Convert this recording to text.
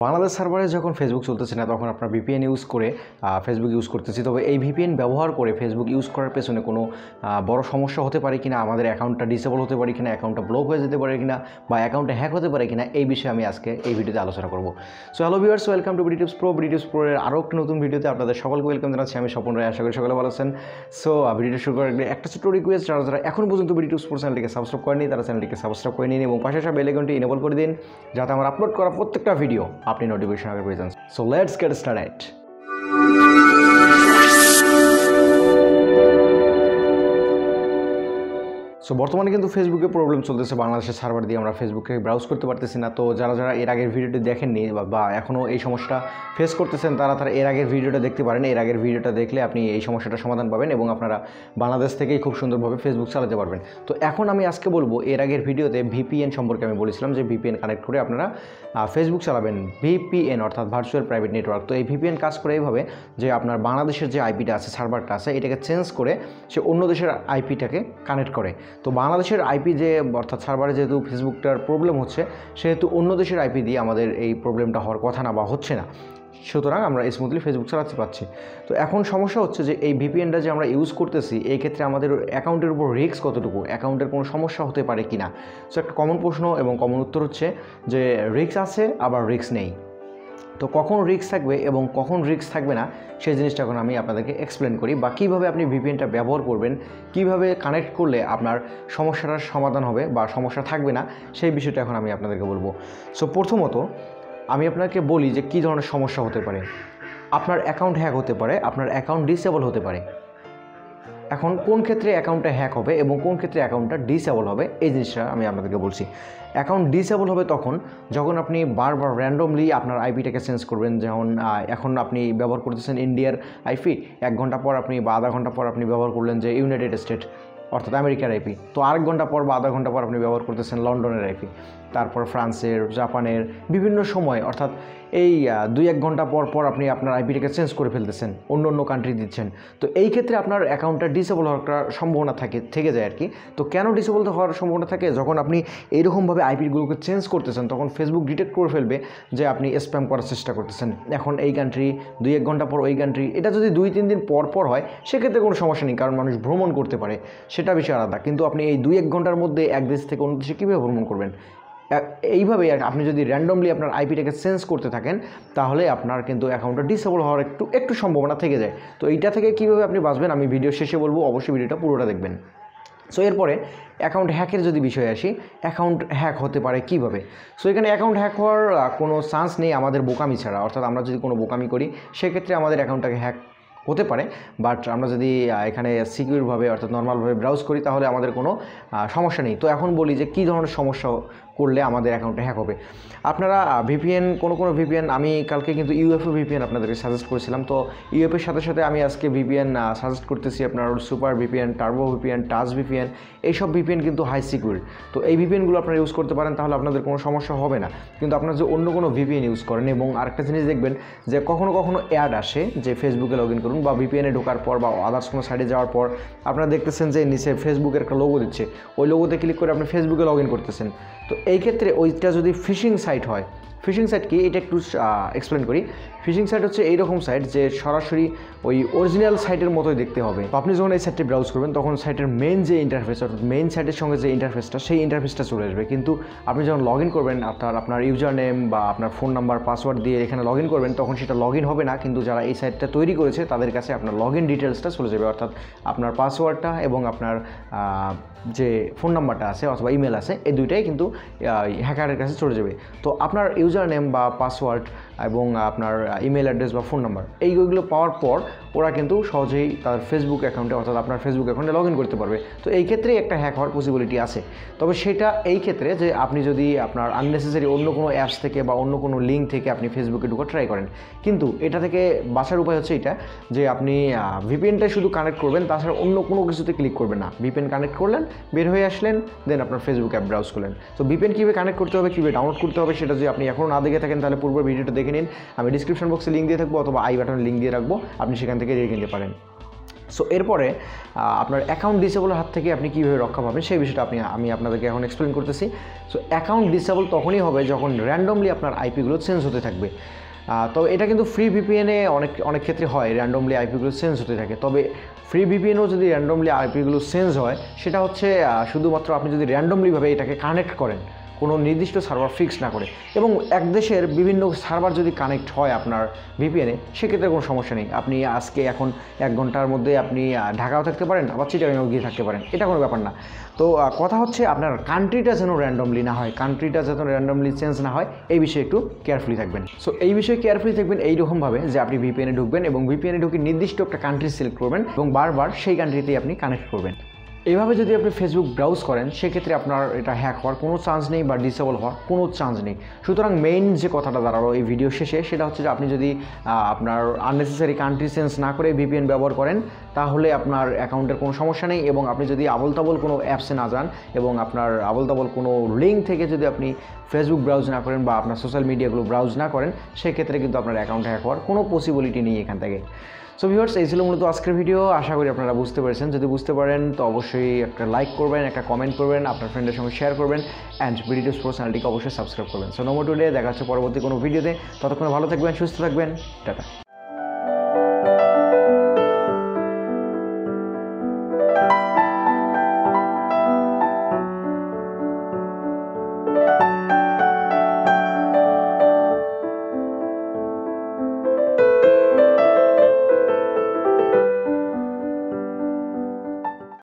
বাংলাদেশ সার্ভারে যখন ফেসবুক চলতেছে না তখন আপনার ভিপিএন ইউজ করে ফেসবুক ইউজ করতেছি। তবে এই ভিপিএন ব্যবহার করে ফেসবুক ইউজ করার পেছনে কোনো বড় সমস্যা হতে পারে কিনা, আমাদের অ্যাকাউন্টটা ডিসেবল হতে পারে কিনা, অ্যাকাউন্টটা ব্লক হয়ে যেতে পারে কিনা, বা অ্যাকাউন্টটা হ্যাক হতে পারে কিনা, এই বিষয়ে আমি আজকে এই ভিডিওতে আলোচনা করব। So hello viewers, welcome to BD tips pro. BD tips pro এর আরও একটি নতুন ভিডিওতে আপনাদের সকলকে ওয়েলকাম জানাচ্ছি। আমি স্বপন রায়, আশা করি সকলে ভালো আছেন। সো ভিডিওটা শুরু করার আগে একটা ছোট্ট রিকোয়েস্ট, যারা এখন পর্যন্ত বিডি টিপস প্রো চ্যানেলটিকে সাবস্ক্রাইব করেনি তারা চ্যানেলটিকে সাবস্ক্রাইব করে নিন এবং পাশে আসা বেল আইকনটি এনেবল করে দিন, যাতে আমার আপলোড করা প্রত্যেকটা ভিডিও আপনি নোটিফিকেশন আগে পেয়ে যান। So let's get started. So বর্তমানে কিন্তু ফেসবুকে প্রবলেম চলতেছে, বাংলাদেশের সার্ভার দিয়ে আমরা ফেসবুকে ব্রাউজ করতে পারতেছি না। তো যারা এর আগের ভিডিওটি দেখেননি বা এখনও এই সমস্যাটা ফেস করতেছেন তারা এর আগের ভিডিওটা দেখতে পারেন। এর আগের ভিডিওটা দেখলে আপনি এই সমস্যাটার সমাধান পাবেন এবং আপনারা বাংলাদেশ থেকেই খুব সুন্দরভাবে ফেসবুক চালাতে পারবেন। তো এখন আমি আজকে বলবো, এর আগের ভিডিওতে ভিপিএন সম্পর্কে আমি বলেছিলাম যে ভিপিএন কানেক্ট করে আপনারা ফেসবুক চালাবেন। ভিপিএন অর্থাৎ ভার্চুয়াল প্রাইভেট নেটওয়ার্ক। তো এই ভিপিএন কাজ করে এইভাবে যে আপনার বাংলাদেশের যে আইপিটা আছে, সার্ভারটা আছে, এটাকে চেঞ্জ করে সে অন্য দেশের আইপিটাকে কানেক্ট করে। তো বাংলাদেশের আইপি যে অর্থাৎ সার্ভারে যেহেতু ফেসবুকটার প্রবলেম হচ্ছে, সেহেতু অন্য দেশের আইপি দিয়ে আমাদের এই প্রবলেমটা হওয়ার কথা না বা হচ্ছে না, সুতরাং আমরা স্মুথলি ফেসবুক চালাতে পারছি। তো এখন সমস্যা হচ্ছে যে এই ভিপিএনটা যে আমরা ইউজ করতেছি, এই ক্ষেত্রে আমাদের অ্যাকাউন্টের উপর রিস্ক কতটুকু, অ্যাকাউন্টের কোনো সমস্যা হতে পারে কি না। সো একটা কমন প্রশ্ন এবং কমন উত্তর হচ্ছে যে রিস্ক আছে আবার রিস্ক নেই। তো কখন রিস্ক থাকবে এবং কখন রিস্ক থাকবে না, সেই জিনিসটা এখন আমি আপনাদেরকে এক্সপ্লেন করি, বা কীভাবে আপনি ভিপিএনটা ব্যবহার করবেন, কীভাবে কানেক্ট করলে আপনার সমস্যাটার সমাধান হবে বা সমস্যা থাকবে না, সেই বিষয়টা এখন আমি আপনাদেরকে বলবো। সো প্রথমত আমি আপনাকে বলি যে কী ধরনের সমস্যা হতে পারে। আপনার অ্যাকাউন্ট হ্যাক হতে পারে, আপনার অ্যাকাউন্ট ডিসেবল হতে পারে। এখন কোন ক্ষেত্রে অ্যাকাউন্টটা হ্যাক হবে এবং কোন ক্ষেত্রে অ্যাকাউন্টটা ডিসেবল হবে, এই জিনিসটা আমি আপনাদেরকে বলছি। অ্যাকাউন্ট ডিসেবল হবে যখন আপনি বারবার র্যান্ডমলি আপনার আইপিটাকে চেঞ্জ করবেন। যেমন এখন আপনি ব্যবহার করতেছেন ইন্ডিয়ার আইপি, 1 ঘন্টা পর আপনি বা আধা ঘন্টা পর আপনি ব্যবহার করলেন যে ইউনাইটেড স্টেট অর্থাৎ আমেরিকার আইপি। তো আরেক ঘন্টা পর বা আধা ঘন্টা পর আপনি ব্যবহার করতেছেন লন্ডনের আইপি, তারপর ফ্রান্সের, জাপানের, বিভিন্ন সময় অর্থাৎ এই 2-1 ঘন্টা পর আপনি আপনার আইপিটাকে চেঞ্জ করে ফেলতেছেন, অন্য কান্ট্রি দিচ্ছেন। তো এই ক্ষেত্রে আপনার অ্যাকাউন্টটা ডিসেবল হওয়ার সম্ভাবনা থেকে যায় আর কি। তো কেন ডিসেবল হওয়ার সম্ভাবনা থাকে? যখন আপনি এইরকমভাবে আইপিগুলোকে চেঞ্জ করতেছেন, তখন ফেসবুক ডিটেক্ট করে ফেলবে যে আপনি স্প্যাম করার চেষ্টা করতেছেন। এখন এই কান্ট্রি, 2-1 ঘন্টা পর ওই কান্ট্রি। এটা যদি 2-3 দিন পর হয় সেক্ষেত্রে কোনো সমস্যা নেই, কারণ মানুষ ভ্রমণ করতে পারে, সেটা বিষয় আলাদা। কিন্তু আপনি এই 2-1 ঘন্টার মধ্যে এক দেশ থেকে অন্য দেশে কীভাবে ভ্রমণ করবেন? এইভাবে আপনি যদি র্যান্ডমলি আপনার আইপিটাকে চেঞ্জ করতে থাকেন, তাহলে আপনার কিন্তু অ্যাকাউন্টটা ডিসেবল হওয়ার একটু সম্ভাবনা থেকে যায়। তো এইটা থেকে কীভাবে আপনি বাঁচবেন আমি ভিডিও শেষে বলবো, অবশ্যই ভিডিওটা পুরোটা দেখবেন। সো এরপরে অ্যাকাউন্ট হ্যাকের যদি বিষয়ে আসি, অ্যাকাউন্ট হ্যাক হতে পারে কীভাবে? সো এখানে অ্যাকাউন্ট হ্যাক হওয়ার কোনো চান্স নেই আমাদের বোকামি ছাড়া। অর্থাৎ আমরা যদি কোনো বোকামি করি সেক্ষেত্রে আমাদের অ্যাকাউন্টটাকে হ্যাক হতে পারে, বাট আমরা যদি এখানে সিকিউরভাবে অর্থাৎ নর্মালভাবে ব্রাউজ করি তাহলে আমাদের কোনো সমস্যা নেই। তো এখন বলি যে কী ধরনের সমস্যা করলে আমাদের অ্যাকাউন্টে হ্যাক হবে। আপনারা ভিপিএন, কোনো ভিপিএন, আমি কালকে কিন্তু ইউএফও ভিপিএন আপনাদেরকে সাজেস্ট করেছিলাম। তো ইউএফের সাথে আমি আজকে ভিপিএন সাজেস্ট করতেছি, আপনার super VPN, turbo VPN, touch VPN, এইসব ভিপিএন কিন্তু হাই সিকিউর। তো এই ভিপিএনগুলো আপনারা ইউজ করতে পারেন, তাহলে আপনাদের কোনো সমস্যা হবে না। কিন্তু আপনারা যে অন্য কোনো ভিপিএন ইউজ করেন, এবং আরেকটা জিনিস দেখবেন যে কখনো অ্যাড আসে যে ফেসবুকে লগ ইন করুন, বা ভিপিএনে ঢোকার পর বা আদার্স কোনো সাইটে যাওয়ার পর আপনারা দেখতেছেন যে নিচে ফেসবুকের একটা লোগো দিচ্ছে, ওই লোগোতে ক্লিক করে আপনি ফেসবুকে লগ ইন করতেছেন। তো এই ক্ষেত্রে ওইটা যদি ফিশিং সাইট হয়, ফিশিং সাইট কি এটা একটু এক্সপ্লেন করি। ফিশিং সাইট হচ্ছে এইরকম সাইট যে সরাসরি ওই অরিজিনাল সাইটের মতোই দেখতে হবে। তো আপনি যখন এই সাইটটি ব্রাউজ করবেন তখন সাইটের মেন যে ইন্টারফেস, অর্থাৎ মেন সাইটের সঙ্গে যে ইন্টারফেসটা, সেই ইন্টারফেসটা চলে আসবে। কিন্তু আপনি যখন লগ ইন করবেন, আপনার ইউজার নেম বা আপনার ফোন নাম্বার, পাসওয়ার্ড দিয়ে এখানে লগ ইন করবেন, তখন সেটা লগ ইন হবে না। কিন্তু যারা এই সাইটটা তৈরি করেছে তাদের কাছে আপনার লগ ইন ডিটেলসটা চলে যাবে, অর্থাৎ আপনার পাসওয়ার্ডটা এবং আপনার যে ফোন নাম্বারটা আছে অথবা ইমেল আছে, এই দুইটাই কিন্তু হ্যাকারের কাছে চলে যাবে। তো আপনার ইউজার নেম বা পাসওয়ার্ড এবং আপনার ইমেল অ্যাড্রেস বা ফোন নাম্বার, এইগুলো পাওয়ার পর ওরা কিন্তু সহজেই তার ফেসবুক অ্যাকাউন্টে অর্থাৎ আপনার ফেসবুক অ্যাকাউন্টে লগ ইন করতে পারবে। তো এই ক্ষেত্রেই একটা হ্যাক হওয়ার পসিবিলিটি আছে। তবে সেটা এই ক্ষেত্রে যে আপনি যদি আপনার আননেসেসারি অন্য কোনো অ্যাপস থেকে বা অন্য কোনো লিঙ্ক থেকে আপনি ফেসবুকে ঢুকে ট্রাই করেন। কিন্তু এটা থেকে বাঁচার উপায় হচ্ছে এটা, যে আপনি ভিপিএনটা শুধু কানেক্ট করবেন, তাছাড়া অন্য কোনো কিছুতে ক্লিক করবেন না। ভিপিএন কানেক্ট করলেন, বের হয়ে আসলেন, দেন আপনার ফেসবুক অ্যাপ ব্রাউজ করলেন। তো ভিপিএন কীভাবে কানেক্ট করতে হবে, কীভাবে ডাউনলোড করতে হবে, সেটা যদি আপনি এখনও না দেখে থাকেন তাহলে পূর্বের ভিডিওটা দেখে নিন। আমি ডিসক্রিপশন বক্সে লিঙ্ক দিয়ে থাকবো অথবা আই বাটনে লিঙ্ক দিয়ে রাখবো, আপনি সেখান থেকে দেখে নিতে পারেন। সো এরপরে আপনার অ্যাকাউন্ট ডিসেবলের হাত থেকে আপনি কীভাবে রক্ষা পাবেন সেই বিষয়টা আমি আপনাদেরকে এখন এক্সপ্লেন করতেছি। সো অ্যাকাউন্ট ডিসেবল তখনই হবে যখন র্যান্ডমলি আপনার আইপিগুলো চেঞ্জ হতে থাকবে। তবে এটা কিন্তু ফ্রি ভিপিএনে অনেক ক্ষেত্রে হয়, র্যান্ডমলি আইপিগুলো চেঞ্জ হতে থাকে। তবে ফ্রি ভিপিএনও যদি র্যান্ডমলি আইপিগুলো চেঞ্জ হয়, সেটা হচ্ছে শুধুমাত্র আপনি যদি র্যান্ডমলিভাবে এটাকে কানেক্ট করেন, কোনো নির্দিষ্ট সার্ভার ফিক্স না করে, এবং এক দেশের বিভিন্ন সার্ভার যদি কানেক্ট হয় আপনার ভিপিএনে, সেক্ষেত্রে কোনো সমস্যা নেই। আপনি আজকে এখন 1 ঘন্টার মধ্যে আপনি ঢাকাও থাকতে পারেন, আবার চিটাগাংও গিয়ে থাকতে পারেন, এটা কোনো ব্যাপার না। তো কথা হচ্ছে আপনার কান্ট্রিটা যেন র্যান্ডমলি না হয়, কান্ট্রিটা যেন র্যান্ডমলি চেঞ্জ না হয়, এই বিষয়ে একটু কেয়ারফুলি থাকবেন। সো এই বিষয়ে কেয়ারফুলি থাকবেন এইরকমভাবে যে আপনি ভিপিএনে ঢুকবেন এবং ভিপিএনে ঢুকে নির্দিষ্ট একটা কান্ট্রি সিলেক্ট করবেন এবং বারবার সেই কান্ট্রিতেই আপনি কানেক্ট করবেন। এইভাবে যদি আপনি ফেসবুক ব্রাউজ করেন, সেক্ষেত্রে আপনার এটা হ্যাক হওয়ার কোনো চান্স নেই বা ডিসেবল হওয়ার কোনো চান্স নেই। সুতরাং মেইন যে কথাটা দাঁড়ালো এই ভিডিও শেষে, সেটা হচ্ছে যে আপনি যদি আপনার আননেসেসারি কান্ট্রি চেঞ্জ না করে ভিপিএন ব্যবহার করেন, তাহলে আপনার অ্যাকাউন্টের কোনো সমস্যা নেই। এবং আপনি যদি আবল তাবল কোনো অ্যাপসে না যান এবং আপনার আবল তাবল কোনো লিঙ্ক থেকে যদি আপনি ফেসবুক ব্রাউজ না করেন বা আপনার সোশ্যাল মিডিয়াগুলো ব্রাউজ না করেন, সেক্ষেত্রে কিন্তু আপনার অ্যাকাউন্ট হ্যাক হওয়ার কোনো পসিবিলিটি নেই এখান থেকে। সো ভিউয়ার্স, এই ছিল মূলত আজকের ভিডিও। আশা করি আপনারা বুঝতে পেরেছেন। যদি বুঝতে পারেন তো অবশ্যই একটা লাইক করবেন, একটা কমেন্ট করবেন, আপনার ফ্রেন্ডের সঙ্গে শেয়ার করবেন, অ্যান্ড বিডিটিউস প্রো চ্যানেলটিকে অবশ্যই সাবস্ক্রাইব করবেন। সো নো মোর টুডে, দেখা হচ্ছে পরবর্তী কোনো ভিডিওতে। ততক্ষণ ভালো থাকবেন, সুস্থ থাকবেন, টাটা।